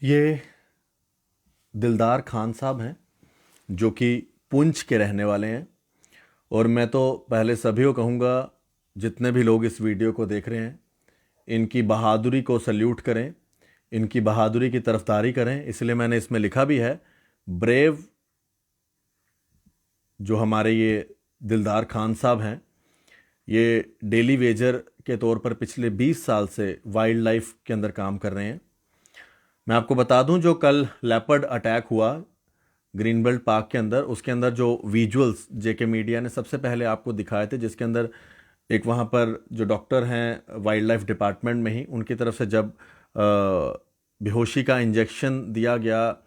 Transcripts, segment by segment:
ये दिलदार खान साहब हैं जो कि पुंछ के रहने वाले हैं। और मैं तो पहले सभी को कहूँगा, जितने भी लोग इस वीडियो को देख रहे हैं, इनकी बहादुरी को सल्यूट करें, इनकी बहादुरी की तरफदारी करें। इसलिए मैंने इसमें लिखा भी है, ब्रेव जो हमारे ये दिलदार खान साहब हैं, ये डेली वेजर के तौर पर पिछले 20 साल से वाइल्ड लाइफ के अंदर काम कर रहे हैं। मैं आपको बता दूं, जो कल लेपर्ड अटैक हुआ ग्रीन बेल्ट पार्क के अंदर, उसके अंदर जो विजुअल्स जेके मीडिया ने सबसे पहले आपको दिखाए थे, जिसके अंदर एक वहाँ पर जो डॉक्टर हैं वाइल्ड लाइफ डिपार्टमेंट में ही, उनकी तरफ से जब बेहोशी का इंजेक्शन दिया गया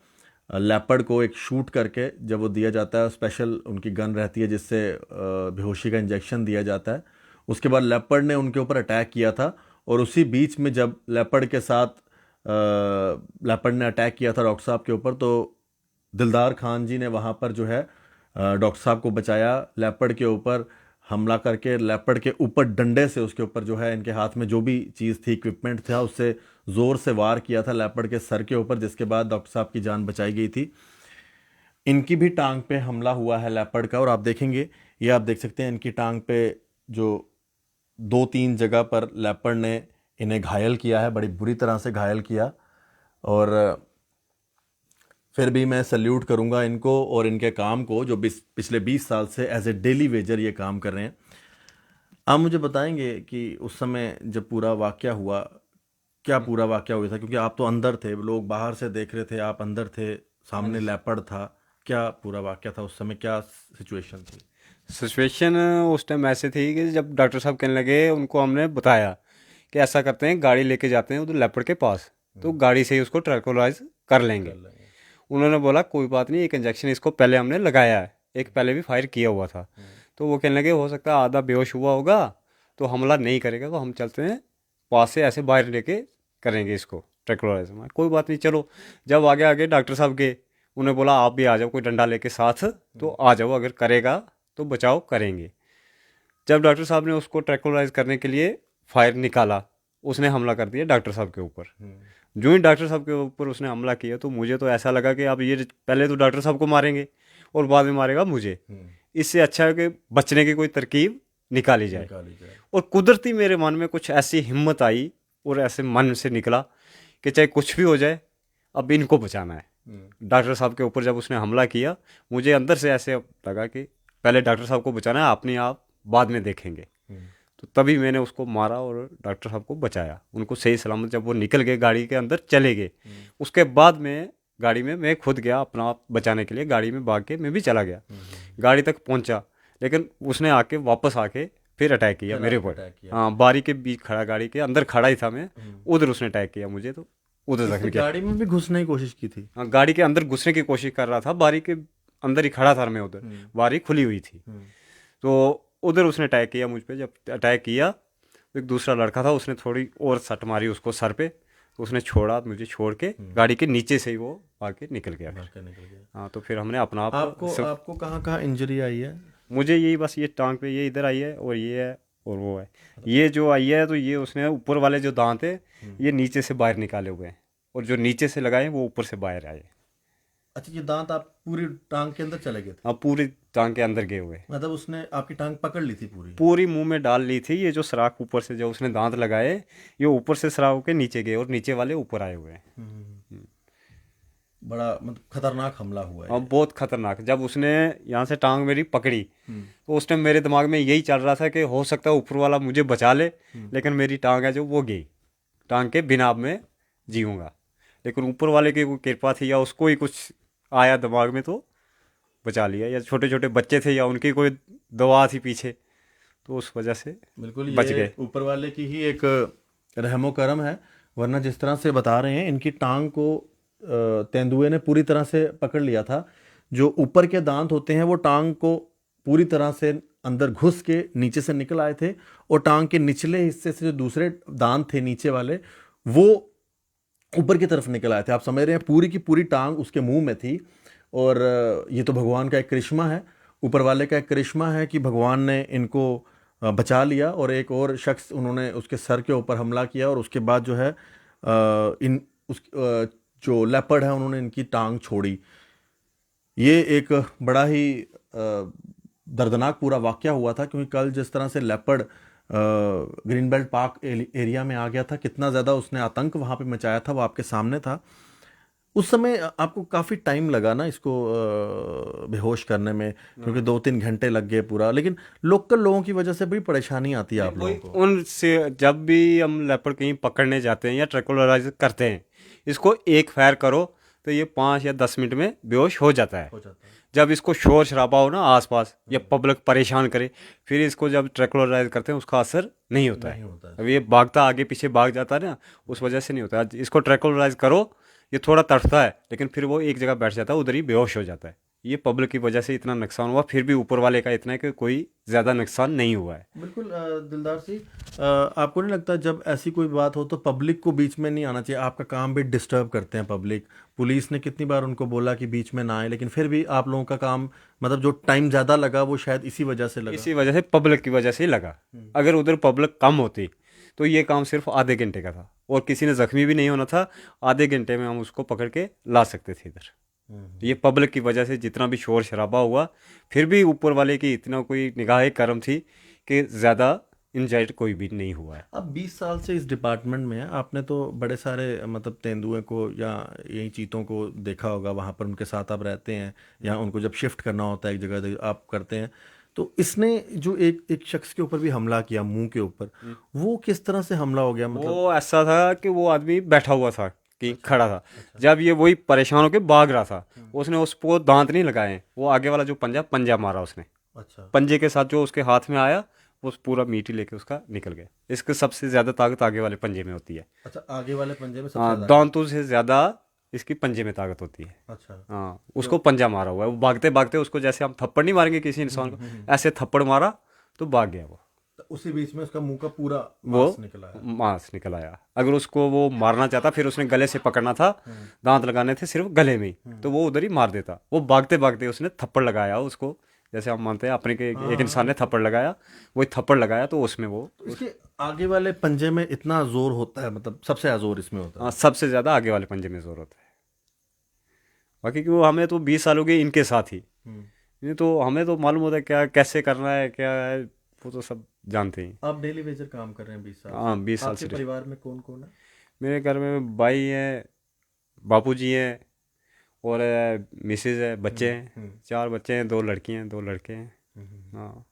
लेपर्ड को, एक शूट करके जब वो दिया जाता है, स्पेशल उनकी गन रहती है जिससे बेहोशी का इंजेक्शन दिया जाता है। उसके बाद लेपर्ड ने उनके ऊपर अटैक किया था। और उसी बीच में जब लेपर्ड के साथ लेपर्ड ने अटैक किया था डॉक्टर साहब के ऊपर, तो दिलदार खान जी ने वहाँ पर जो है डॉक्टर साहब को बचाया। लेपर्ड के ऊपर हमला करके, लेपर्ड के ऊपर डंडे से, उसके ऊपर जो है इनके हाथ में जो भी चीज़ थी, इक्विपमेंट था, उससे ज़ोर से वार किया था लेपर्ड के सर के ऊपर, जिसके बाद डॉक्टर साहब की जान बचाई गई थी। इनकी भी टांग पे हमला हुआ है लेपर्ड का, और आप देखेंगे, ये आप देख सकते हैं इनकी टांग पे जो 2-3 जगह पर लेपर्ड ने इन्हें घायल किया है, बड़ी बुरी तरह से घायल किया। और फिर भी मैं सल्यूट करूंगा इनको और इनके काम को, जो पिछले 20 साल से एज ए डेली वेजर ये काम कर रहे हैं। आप मुझे बताएंगे कि उस समय जब पूरा वाकया हुआ, क्या पूरा वाकया हुआ था? क्योंकि आप तो अंदर थे, लोग बाहर से देख रहे थे, आप अंदर थे, सामने लेपर्ड था। क्या पूरा वाकया था उस समय, क्या सिचुएशन थी? सिचुएशन उस टाइम ऐसे थी कि जब डॉक्टर साहब कहने लगे, उनको हमने बताया कि ऐसा करते हैं, गाड़ी लेके जाते हैं उधर लेपर्ड के पास, तो गाड़ी से ही उसको ट्रैंकुलाइज कर कर लेंगे। लेंगे। उन्होंने बोला कोई बात नहीं, एक इंजेक्शन इसको पहले हमने लगाया है, एक पहले भी फायर किया हुआ था। तो वो कहने लगे हो सकता है आधा बेहोश हुआ होगा तो हमला नहीं करेगा, तो हम चलते हैं पास से ऐसे बाहर लेके करेंगे इसको ट्रैंकुलाइज। कोई बात नहीं, चलो। जब आगे आगे डॉक्टर साहब गए, उन्हें बोला आप भी आ जाओ, कोई डंडा लेके साथ, तो आ जाओ, अगर करेगा तो बचाव करेंगे। जब डॉक्टर साहब ने उसको ट्रैंकुलाइज करने के लिए फायर निकाला, उसने हमला कर दिया डॉक्टर साहब के ऊपर। जो ही डॉक्टर साहब के ऊपर उसने हमला किया, तो मुझे तो ऐसा लगा कि अब ये पहले तो डॉक्टर साहब को मारेंगे और बाद में मारेगा मुझे। इससे अच्छा है कि बचने की कोई तरकीब निकाली जाए। निकाली जाए। और कुदरती मेरे मन में कुछ ऐसी हिम्मत आई और ऐसे मन से निकला कि चाहे कुछ भी हो जाए, अब इनको बचाना है। डॉक्टर साहब के ऊपर जब उसने हमला किया, मुझे अंदर से ऐसे लगा कि पहले डॉक्टर साहब को बचाना है, अपने आप बाद में देखेंगे। तो तभी मैंने उसको मारा और डॉक्टर साहब को बचाया, उनको सही सलामत जब वो निकल गए, गाड़ी के अंदर चले गए। उसके बाद में गाड़ी में मैं खुद गया अपना आप बचाने के लिए, गाड़ी में भाग के मैं भी चला गया, गाड़ी तक पहुंचा। लेकिन उसने आके वापस आके फिर अटैक किया फिर मेरे आपको ऊपर। अटैक किया? हाँ, बारी के बीच खड़ा, गाड़ी के अंदर खड़ा ही था मैं, उधर उसने अटैक किया मुझे, तो उधर इसने जख्मी किया। गाड़ी में भी घुसने की कोशिश की थी? हाँ, गाड़ी के अंदर घुसने की कोशिश कर रहा था, बारी के अंदर ही खड़ा था मैं उधर, बारी खुली हुई थी। तो उधर उसने अटैक किया मुझ पे। जब अटैक किया तो एक दूसरा लड़का था, उसने थोड़ी और सट मारी उसको सर पे, तो उसने छोड़ा, मुझे छोड़ के गाड़ी के नीचे से ही वो आके निकल गया फिर। भागकर निकल गया। हाँ, तो फिर हमने अपना आप आपको आपको कहाँ कहाँ इंजरी आई है? मुझे यही बस ये टांग पे ये इधर आई है, और ये है, और वो है। ये जो आई है, तो ये उसने ऊपर वाले जो दांत है, ये नीचे से बाहर निकाले हुए हैं, और जो नीचे से लगाए वो ऊपर से बाहर आए। अच्छा, ये दांत आप पूरी टांग के अंदर चले गए थे? हाँ, पूरी टांग के अंदर गए हुए, मतलब उसने आपकी टांग पकड़ ली थी पूरी? पूरी मुंह में डाल ली थी। ये जो सराख ऊपर से जो उसने दांत लगाए, ये ऊपर से सराख के नीचे गए और नीचे वाले ऊपर आए हुए हैं। बड़ा मतलब खतरनाक हमला हुआ है अब ये। बहुत खतरनाक। जब उसने यहाँ से टांग मेरी पकड़ी, तो उस टाइम मेरे दिमाग में यही चल रहा था कि हो सकता है ऊपर वाला मुझे बचा ले, लेकिन मेरी टांग है जो वो गई, टांग के बिना अब मैं जीऊँगा। लेकिन ऊपर वाले की कोई कृपा थी, या उसको ही कुछ आया दिमाग में, तो बचा लिया। या छोटे छोटे बच्चे थे, या उनकी कोई दवा थी पीछे, तो उस वजह से बिल्कुल, बच ये गए। ऊपर वाले की ही एक रहमो करम है। वरना जिस तरह से बता रहे हैं, इनकी टांग को तेंदुए ने पूरी तरह से पकड़ लिया था। जो ऊपर के दांत होते हैं वो टांग को पूरी तरह से अंदर घुस के नीचे से निकल आए थे, और टांग के निचले हिस्से से जो दूसरे दांत थे नीचे वाले, वो ऊपर की तरफ निकल आए थे। आप समझ रहे हैं, पूरी की पूरी टांग उसके मुंह में थी। और ये तो भगवान का एक करिश्मा है, ऊपर वाले का एक करिश्मा है कि भगवान ने इनको बचा लिया। और एक और शख्स, उन्होंने उसके सर के ऊपर हमला किया, और उसके बाद जो है इन उस जो लेपर्ड है उन्होंने इनकी टांग छोड़ी। ये एक बड़ा ही दर्दनाक पूरा वाकया हुआ था, क्योंकि कल जिस तरह से leopard green belt park area में आ गया था, कितना ज़्यादा उसने आतंक वहाँ पे मचाया था, वो आपके सामने था। उस समय आपको काफ़ी टाइम लगा ना इसको बेहोश करने में, क्योंकि 2-3 घंटे लग गए पूरा, लेकिन लोकल लोगों की वजह से बड़ी परेशानी आती है आप लोगों को। उनसे जब भी हम लेपर्ड कहीं पकड़ने जाते हैं या ट्रैंकुलाइज करते हैं, इसको एक फायर करो तो ये 5 या 10 मिनट में बेहोश हो जाता है। जब इसको शोर शराबा हो ना आसपास या पब्लिक परेशान करे, फिर इसको जब ट्रैंकुलाइज करते हैं उसका असर नहीं होता है। अब ये भागता आगे पीछे भाग जाता है ना, उस वजह से नहीं होता है। इसको ट्रैंकुलाइज करो, ये थोड़ा तड़फता है लेकिन फिर वो एक जगह बैठ जाता है, उधर ही बेहोश हो जाता है। ये पब्लिक की वजह से इतना नुकसान हुआ, फिर भी ऊपर वाले का इतना है कि कोई ज़्यादा नुकसान नहीं हुआ है। बिल्कुल दिलदार सी, आपको नहीं लगता जब ऐसी कोई बात हो तो पब्लिक को बीच में नहीं आना चाहिए? आपका काम भी डिस्टर्ब करते हैं पब्लिक। पुलिस ने कितनी बार उनको बोला कि बीच में ना आए, लेकिन फिर भी आप लोगों का काम, मतलब जो टाइम ज़्यादा लगा वो शायद इसी वजह से लगा। इसी वजह से, पब्लिक की वजह से ही लगा। अगर उधर पब्लिक कम होती तो ये काम सिर्फ आधे घंटे का था और किसी ने जख्मी भी नहीं होना था। आधे घंटे में हम उसको पकड़ के ला सकते थे इधर। ये पब्लिक की वजह से जितना भी शोर शराबा हुआ, फिर भी ऊपर वाले की इतना कोई निगाह करम थी कि ज़्यादा इंजर्ड कोई भी नहीं हुआ है। अब 20 साल से इस डिपार्टमेंट में है, आपने तो बड़े सारे मतलब तेंदुए को या यही चीतों को देखा होगा, वहाँ पर उनके साथ आप रहते हैं या उनको जब शिफ्ट करना होता है एक जगह आप करते हैं। तो इसने जो एक एक शख्स के ऊपर भी हमला किया मुंह के ऊपर, वो किस तरह से हमला हो गया? मतलब वो ऐसा था कि वो आदमी बैठा हुआ था कि खड़ा था, जब ये वही परेशान होकर भाग रहा था, उसने उसको दांत नहीं लगाए, वो आगे वाला जो पंजा मारा उसने। अच्छा, पंजे के साथ जो उसके हाथ में आया वो पूरा मीट ही लेके उसका निकल गया। इसके सबसे ज्यादा ताकत आगे वाले पंजे में होती है। अच्छा, आगे वाले पंजे में सबसे हाँ, ज़्यादा। दांतों से ज्यादा इसकी पंजे में ताकत होती है। अच्छा, हाँ, उसको पंजा मारा हुआ है। वो भागते भागते उसको, जैसे हम थप्पड़ नहीं मारेंगे किसी इंसान को, ऐसे थप्पड़ मारा तो भाग गया वो। तो उसी बीच में उसका मुंह का पूरा वो मांस निकला है। मांस निकल आया। अगर उसको वो मारना चाहता, फिर उसने गले से पकड़ना था, दांत लगाने थे सिर्फ गले में ही, तो वो उधर ही मार देता। वो भागते भागते उसने थप्पड़ लगाया उसको, जैसे हम मानते हैं अपने के एक इंसान ने थप्पड़ लगाया, वही थप्पड़ लगाया तो उसमें वो इसके आगे वाले पंजे में इतना जोर होता है, मतलब सबसे ज्यादा जोर इसमें होता है। सबसे ज़्यादा आगे वाले पंजे में जोर होता है। बाकी कि वो हमें तो 20 साल हो गए इनके साथ ही, नहीं तो हमें तो मालूम होता है क्या कैसे करना है क्या है, वो तो सब जानते हैं। आप डेली वेजर काम कर रहे हैं 20 साल हाँ, से। 20 साल आपके से। परिवार में कौन कौन है? मेरे घर में भाई हैं, बापू जी हैं, और मिसेज है, बच्चे हैं, 4 बच्चे हैं, 2 लड़कियां हैं, 2 लड़के हैं। हाँ।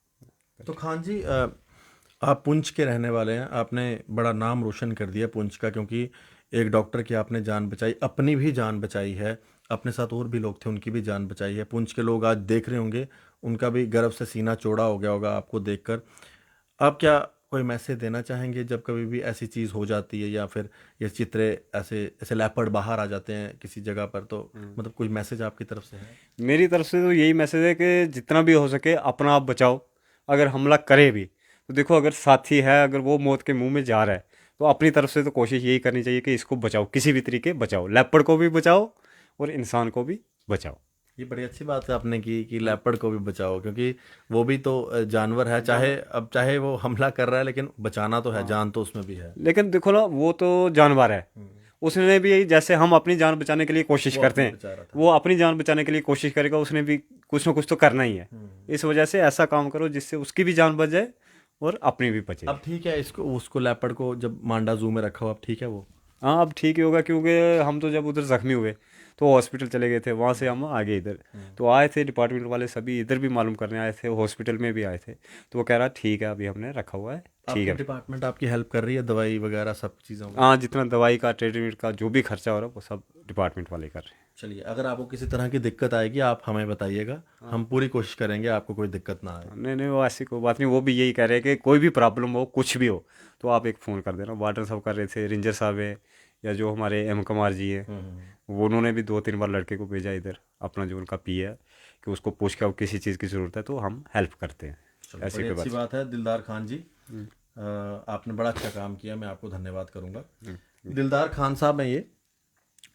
तो खान जी, आप पुंछ के रहने वाले हैं, आपने बड़ा नाम रोशन कर दिया पुंछ का, क्योंकि एक डॉक्टर की आपने जान बचाई, अपनी भी जान बचाई है, अपने साथ और भी लोग थे उनकी भी जान बचाई है। पुंछ के लोग आज देख रहे होंगे, उनका भी गर्व से सीना चौड़ा हो गया होगा आपको देखकर। आप क्या कोई मैसेज देना चाहेंगे जब कभी भी ऐसी चीज़ हो जाती है, या फिर ये चित्रे ऐसे ऐसे लेपर्ड बाहर आ जाते हैं किसी जगह पर, तो मतलब कोई मैसेज आपकी तरफ से है? मेरी तरफ से तो यही मैसेज है कि जितना भी हो सके अपना आप बचाओ। अगर हमला करे भी तो देखो, अगर साथी है, अगर वो मौत के मुंह में जा रहा है, तो अपनी तरफ से तो कोशिश यही करनी चाहिए कि इसको बचाओ, किसी भी तरीके बचाओ, लेपर्ड को भी बचाओ और इंसान को भी बचाओ। ये बड़ी अच्छी बात है आपने की कि लेपर्ड को भी बचाओ, क्योंकि वो भी तो जानवर है, चाहे वो हमला कर रहा है, लेकिन बचाना तो है, जान तो उसमें भी है। लेकिन देखो ना, वो तो जानवर है, उसने भी जैसे हम अपनी जान बचाने के लिए कोशिश वो करते अपनी हैं, बचा रहा था। वो अपनी जान बचाने के लिए कोशिश करेगा, उसने भी कुछ ना कुछ तो करना ही है। इस वजह से ऐसा काम करो जिससे उसकी भी जान बच जाए और अपनी भी बचे। अब ठीक है, इसको उसको लेपर्ड को जब मांडा जू में रखा हो, अब ठीक है वो? हाँ, अब ठीक ही होगा, क्योंकि हम तो जब उधर जख्मी हुए तो हॉस्पिटल चले गए थे, वहाँ से हम आगे इधर तो आए थे, डिपार्टमेंट वाले सभी इधर भी मालूम करने आए थे, हॉस्पिटल में भी आए थे, तो वो कह रहा ठीक है अभी हमने रखा हुआ है, ठीक आपके है। डिपार्टमेंट आपकी हेल्प कर रही है, दवाई वगैरह सब चीज़ों में? हाँ, जितना दवाई का ट्रीटमेंट का जो भी खर्चा हो रहा है वो सब डिपार्टमेंट वाले कर रहे हैं। चलिए, अगर आपको किसी तरह की दिक्कत आएगी आप हमें बताइएगा, हम पूरी कोशिश करेंगे आपको कोई दिक्कत ना आए। नहीं नहीं, वो ऐसी कोई बात नहीं, वो भी यही कह रहे हैं कि कोई भी प्रॉब्लम हो, कुछ भी हो, तो आप एक फ़ोन कर देना। वार्डन साहब कर रहे थे, रेंजर साहब है, या जो हमारे एम कुमार जी है, वो उन्होंने भी 2-3 बार लड़के को भेजा इधर, अपना जो उनका पी है, कि उसको पूछ के किसी चीज़ की ज़रूरत है तो हम हेल्प करते हैं। ऐसी बड़ी कोई अच्छी बात बात है दिलदार खान जी, आपने बड़ा अच्छा काम किया, मैं आपको धन्यवाद करूंगा। दिलदार खान साहब हैं ये,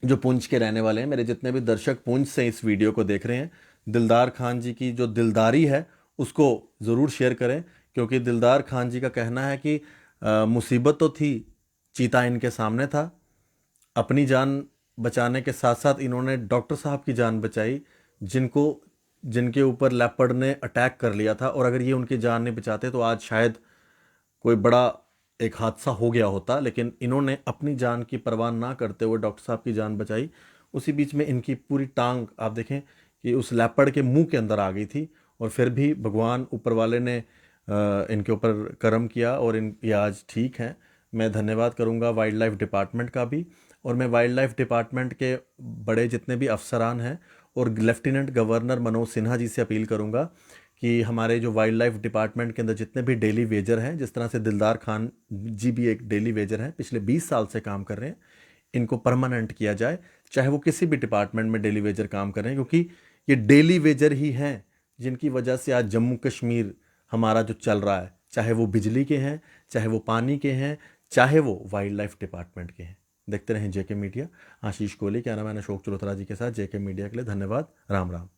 जो पुंछ के रहने वाले हैं। मेरे जितने भी दर्शक पुंछ से इस वीडियो को देख रहे हैं, दिलदार खान जी की जो दिलदारी है उसको ज़रूर शेयर करें, क्योंकि दिलदार खान जी का कहना है कि मुसीबत तो थी, चीता इनके सामने था, अपनी जान बचाने के साथ साथ इन्होंने डॉक्टर साहब की जान बचाई, जिनके ऊपर लेपर्ड ने अटैक कर लिया था। और अगर ये उनकी जान नहीं बचाते तो आज शायद कोई बड़ा एक हादसा हो गया होता। लेकिन इन्होंने अपनी जान की परवाह ना करते हुए डॉक्टर साहब की जान बचाई। उसी बीच में इनकी पूरी टांग आप देखें कि उस लेपर्ड के मुंह के अंदर आ गई थी, और फिर भी भगवान ऊपर वाले ने इनके ऊपर करम किया और ये आज ठीक हैं। मैं धन्यवाद करूंगा वाइल्ड लाइफ डिपार्टमेंट का भी, और मैं वाइल्ड लाइफ डिपार्टमेंट के बड़े जितने भी अफसरान हैं और लेफ्टिनेंट गवर्नर मनोज सिन्हा जी से अपील करूंगा कि हमारे जो वाइल्ड लाइफ डिपार्टमेंट के अंदर जितने भी डेली वेजर हैं, जिस तरह से दिलदार खान जी भी एक डेली वेजर हैं, पिछले 20 साल से काम कर रहे हैं, इनको परमानेंट किया जाए, चाहे वो किसी भी डिपार्टमेंट में डेली वेजर काम कर रहे हैं, क्योंकि ये डेली वेजर ही हैं जिनकी वजह से आज जम्मू कश्मीर हमारा जो चल रहा है, चाहे वो बिजली के हैं, चाहे वो पानी के हैं, चाहे वो वाइल्ड लाइफ डिपार्टमेंट के हैं। देखते रहें जेके मीडिया। आशीष कोहली, क्या नाम है, अशोक चलोत्रा जी के साथ जेके मीडिया के लिए धन्यवाद। राम राम।